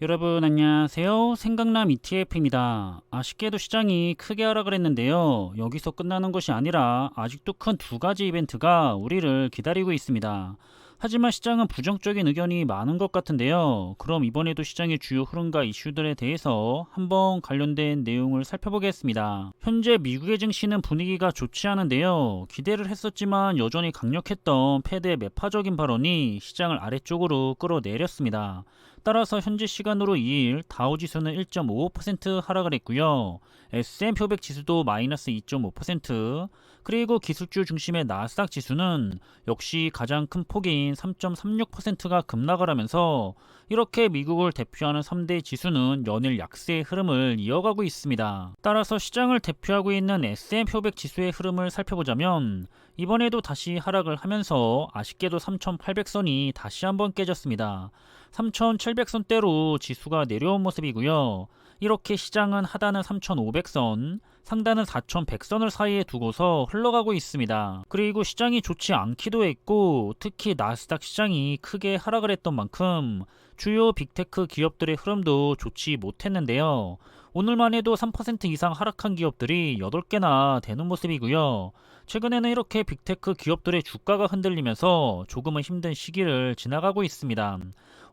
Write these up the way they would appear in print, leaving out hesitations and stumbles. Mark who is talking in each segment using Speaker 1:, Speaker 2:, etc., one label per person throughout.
Speaker 1: 여러분 안녕하세요. 생강남 ETF입니다. 아쉽게도 시장이 크게 하락을 했는데요. 여기서 끝나는 것이 아니라 아직도 큰 두 가지 이벤트가 우리를 기다리고 있습니다. 하지만 시장은 부정적인 의견이 많은 것 같은데요. 그럼 이번에도 시장의 주요 흐름과 이슈들에 대해서 한번 관련된 내용을 살펴보겠습니다. 현재 미국의 증시는 분위기가 좋지 않은데요. 기대를 했었지만 여전히 강력했던 패드의 매파적인 발언이 시장을 아래쪽으로 끌어내렸습니다. 따라서 현재 시간으로 2일 다우지수는 1.55% 하락을 했고요. S&P 500 지수도 마이너스 2.5%, 그리고 기술주 중심의 나스닥 지수는 역시 가장 큰 폭인 3.36%가 급락을 하면서 이렇게 미국을 대표하는 3대 지수는 연일 약세의 흐름을 이어가고 있습니다. 따라서 시장을 대표하고 있는 S&P 500 지수의 흐름을 살펴보자면 이번에도 다시 하락을 하면서 아쉽게도 3,800선이 다시 한번 깨졌습니다. 3,700선대로 지수가 내려온 모습이고요. 이렇게 시장은 하단은 3,500선, 상단은 4,100선을 사이에 두고서 흘러가고 있습니다. 그리고 시장이 좋지 않기도 했고, 특히 나스닥 시장이 크게 하락을 했던 만큼 주요 빅테크 기업들의 흐름도 좋지 못했는데요. 오늘만 해도 3% 이상 하락한 기업들이 8개나 되는 모습이고요. 최근에는 이렇게 빅테크 기업들의 주가가 흔들리면서 조금은 힘든 시기를 지나가고 있습니다.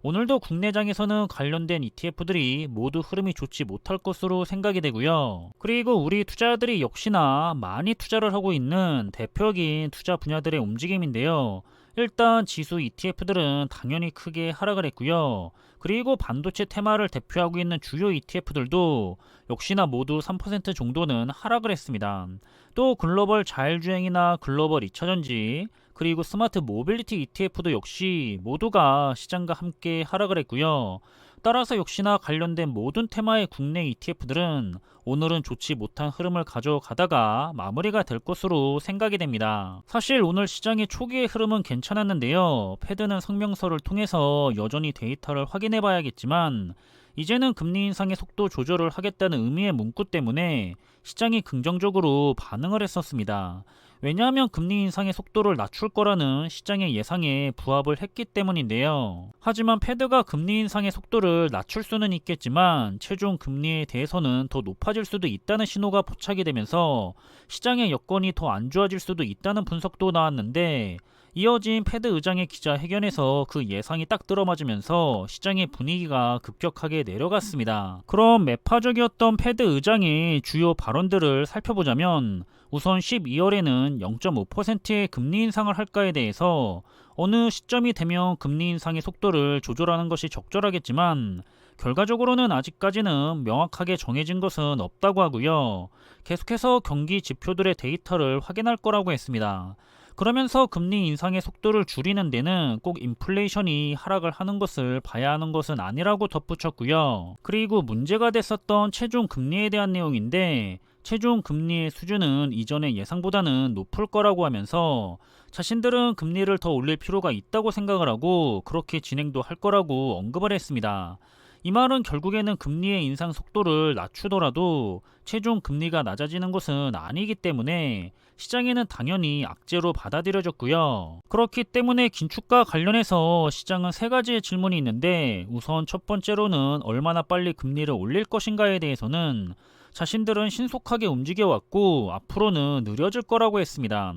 Speaker 1: 오늘도 국내장에서는 관련된 ETF들이 모두 흐름이 좋지 못할 것으로 생각이 되고요. 그리고 우리 투자자들이 역시나 많이 투자를 하고 있는 대표적인 투자 분야들의 움직임인데요. 일단 지수 ETF들은 당연히 크게 하락을 했고요. 그리고 반도체 테마를 대표하고 있는 주요 ETF들도 역시나 모두 3% 정도는 하락을 했습니다. 또 글로벌 자율주행이나 글로벌 2차전지, 그리고 스마트 모빌리티 ETF도 역시 모두가 시장과 함께 하락을 했고요. 따라서 역시나 관련된 모든 테마의 국내 ETF들은 오늘은 좋지 못한 흐름을 가져가다가 마무리가 될 것으로 생각이 됩니다. 사실 오늘 시장의 초기의 흐름은 괜찮았는데요. 패드는 성명서를 통해서 여전히 데이터를 확인해 봐야겠지만 이제는 금리 인상의 속도 조절을 하겠다는 의미의 문구 때문에 시장이 긍정적으로 반응을 했었습니다. 왜냐하면 금리 인상의 속도를 낮출 거라는 시장의 예상에 부합을 했기 때문인데요. 하지만 패드가 금리 인상의 속도를 낮출 수는 있겠지만 최종 금리에 대해서는 더 높아질 수도 있다는 신호가 포착이 되면서 시장의 여건이 더 안 좋아질 수도 있다는 분석도 나왔는데, 이어진 패드 의장의 기자회견에서 그 예상이 딱 들어맞으면서 시장의 분위기가 급격하게 내려갔습니다. 그럼 매파적이었던 패드 의장의 주요 발언들을 살펴보자면, 우선 12월에는 0.5%의 금리 인상을 할까에 대해서 어느 시점이 되면 금리 인상의 속도를 조절하는 것이 적절하겠지만 결과적으로는 아직까지는 명확하게 정해진 것은 없다고 하고요. 계속해서 경기 지표들의 데이터를 확인할 거라고 했습니다. 그러면서 금리 인상의 속도를 줄이는 데는 꼭 인플레이션이 하락을 하는 것을 봐야 하는 것은 아니라고 덧붙였고요. 그리고 문제가 됐었던 최종 금리에 대한 내용인데, 최종 금리의 수준은 이전의 예상보다는 높을 거라고 하면서 자신들은 금리를 더 올릴 필요가 있다고 생각을 하고 그렇게 진행도 할 거라고 언급을 했습니다. 이 말은 결국에는 금리의 인상 속도를 낮추더라도 최종 금리가 낮아지는 것은 아니기 때문에 시장에는 당연히 악재로 받아들여졌고요. 그렇기 때문에 긴축과 관련해서 시장은 세 가지의 질문이 있는데, 우선 첫 번째로는 얼마나 빨리 금리를 올릴 것인가에 대해서는 자신들은 신속하게 움직여왔고 앞으로는 느려질 거라고 했습니다.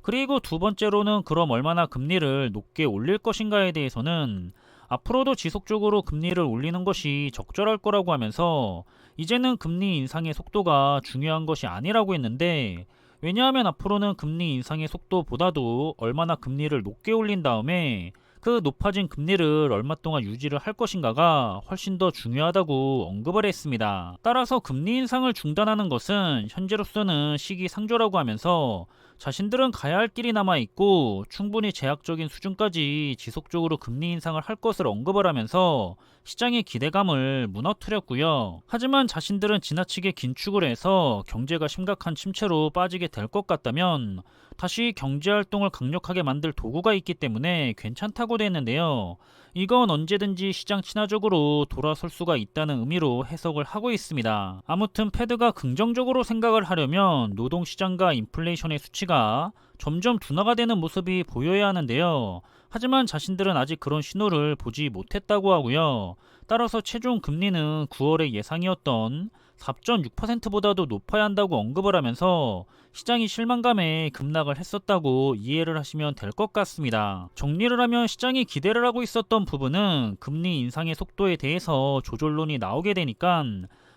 Speaker 1: 그리고 두 번째로는 그럼 얼마나 금리를 높게 올릴 것인가에 대해서는 앞으로도 지속적으로 금리를 올리는 것이 적절할 거라고 하면서 이제는 금리 인상의 속도가 중요한 것이 아니라고 했는데, 왜냐하면 앞으로는 금리 인상의 속도보다도 얼마나 금리를 높게 올린 다음에 그 높아진 금리를 얼마 동안 유지를 할 것인가가 훨씬 더 중요하다고 언급을 했습니다. 따라서 금리 인상을 중단하는 것은 현재로서는 시기상조라고 하면서 자신들은 가야 할 길이 남아있고 충분히 제약적인 수준까지 지속적으로 금리 인상을 할 것을 언급을 하면서 시장의 기대감을 무너뜨렸고요. 하지만 자신들은 지나치게 긴축을 해서 경제가 심각한 침체로 빠지게 될 것 같다면 다시 경제활동을 강력하게 만들 도구가 있기 때문에 괜찮다고 되는데요. 이건 언제든지 시장 친화적으로 돌아설 수가 있다는 의미로 해석을 하고 있습니다. 아무튼 패드가 긍정적으로 생각을 하려면 노동시장과 인플레이션의 수치가 수치가 점점 둔화가 되는 모습이 보여야 하는데요. 하지만 자신들은 아직 그런 신호를 보지 못했다고 하고요. 따라서 최종 금리는 9월의 예상이었던 4.6%보다도 높아야 한다고 언급을 하면서 시장이 실망감에 급락을 했었다고 이해를 하시면 될 것 같습니다. 정리를 하면 시장이 기대를 하고 있었던 부분은 금리 인상의 속도에 대해서 조절론이 나오게 되니까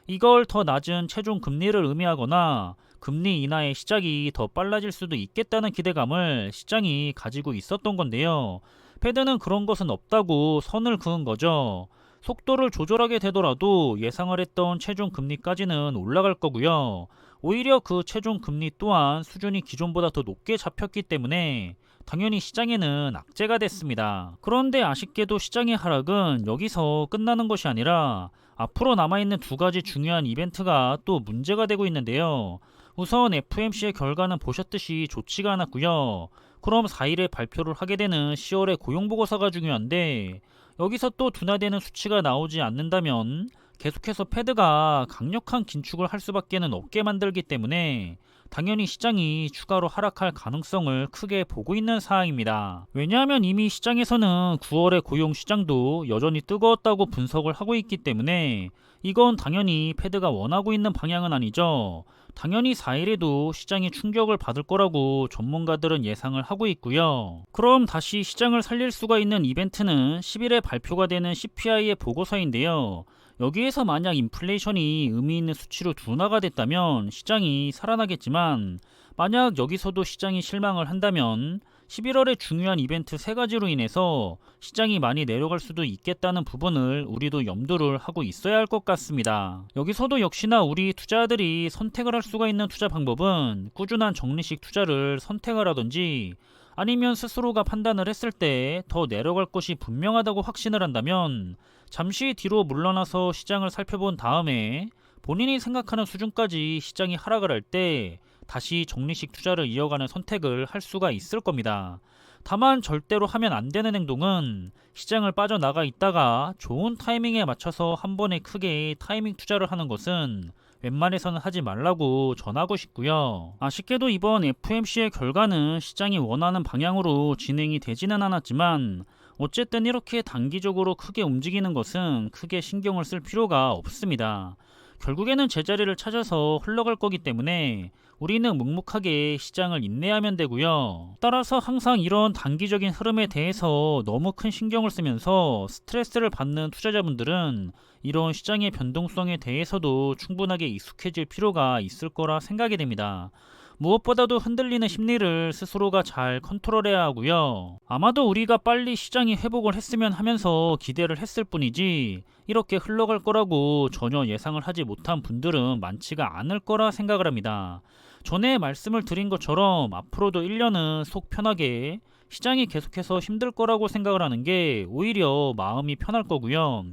Speaker 1: 이걸 더 낮은 최종 금리를 의미하거나 금리 인하의 시작이 더 빨라질 수도 있겠다는 기대감을 시장이 가지고 있었던 건데요. 패드는 그런 것은 없다고 선을 그은 거죠. 속도를 조절하게 되더라도 예상을 했던 최종 금리까지는 올라갈 거고요. 오히려 그 최종 금리 또한 수준이 기존보다 더 높게 잡혔기 때문에 당연히 시장에는 악재가 됐습니다. 그런데 아쉽게도 시장의 하락은 여기서 끝나는 것이 아니라 앞으로 남아있는 두 가지 중요한 이벤트가 또 문제가 되고 있는데요. 우선 FOMC의 결과는 보셨듯이 좋지가 않았고요. 그럼 4일에 발표를 하게 되는 10월의 고용보고서가 중요한데 여기서 또 둔화되는 수치가 나오지 않는다면 계속해서 패드가 강력한 긴축을 할 수밖에는 없게 만들기 때문에 당연히 시장이 추가로 하락할 가능성을 크게 보고 있는 사항입니다. 왜냐하면 이미 시장에서는 9월의 고용 시장도 여전히 뜨거웠다고 분석을 하고 있기 때문에 이건 당연히 패드가 원하고 있는 방향은 아니죠. 당연히 4일에도 시장이 충격을 받을 거라고 전문가들은 예상을 하고 있고요. 그럼 다시 시장을 살릴 수가 있는 이벤트는 10일에 발표가 되는 CPI의 보고서인데요. 여기에서 만약 인플레이션이 의미 있는 수치로 둔화가 됐다면 시장이 살아나겠지만 만약 여기서도 시장이 실망을 한다면 11월의 중요한 이벤트 세 가지로 인해서 시장이 많이 내려갈 수도 있겠다는 부분을 우리도 염두를 하고 있어야 할 것 같습니다. 여기서도 역시나 우리 투자자들이 선택을 할 수가 있는 투자 방법은 꾸준한 적리식 투자를 선택을 하든지 아니면 스스로가 판단을 했을 때 더 내려갈 것이 분명하다고 확신을 한다면 잠시 뒤로 물러나서 시장을 살펴본 다음에 본인이 생각하는 수준까지 시장이 하락을 할 때 다시 적리식 투자를 이어가는 선택을 할 수가 있을 겁니다. 다만 절대로 하면 안 되는 행동은 시장을 빠져나가 있다가 좋은 타이밍에 맞춰서 한 번에 크게 타이밍 투자를 하는 것은 웬만해서는 하지 말라고 전하고 싶고요. 아쉽게도 이번 FOMC의 결과는 시장이 원하는 방향으로 진행이 되지는 않았지만 어쨌든 이렇게 단기적으로 크게 움직이는 것은 크게 신경을 쓸 필요가 없습니다. 결국에는 제자리를 찾아서 흘러갈 거기 때문에 우리는 묵묵하게 시장을 인내하면 되고요. 따라서 항상 이런 단기적인 흐름에 대해서 너무 큰 신경을 쓰면서 스트레스를 받는 투자자분들은 이런 시장의 변동성에 대해서도 충분하게 익숙해질 필요가 있을 거라 생각이 됩니다. 무엇보다도 흔들리는 심리를 스스로가 잘 컨트롤해야 하고요. 아마도 우리가 빨리 시장이 회복을 했으면 하면서 기대를 했을 뿐이지 이렇게 흘러갈 거라고 전혀 예상을 하지 못한 분들은 많지가 않을 거라 생각을 합니다. 전에 말씀을 드린 것처럼 앞으로도 1년은 속 편하게 시장이 계속해서 힘들 거라고 생각을 하는 게 오히려 마음이 편할 거고요.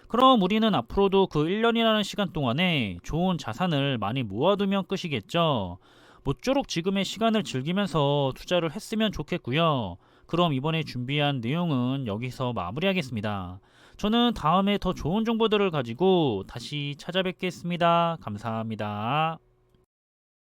Speaker 1: 그럼 우리는 앞으로도 그 1년이라는 시간 동안에 좋은 자산을 많이 모아두면 끝이겠죠. 모쪼록 지금의 시간을 즐기면서 투자를 했으면 좋겠고요. 그럼 이번에 준비한 내용은 여기서 마무리하겠습니다. 저는 다음에 더 좋은 정보들을 가지고 다시 찾아뵙겠습니다. 감사합니다.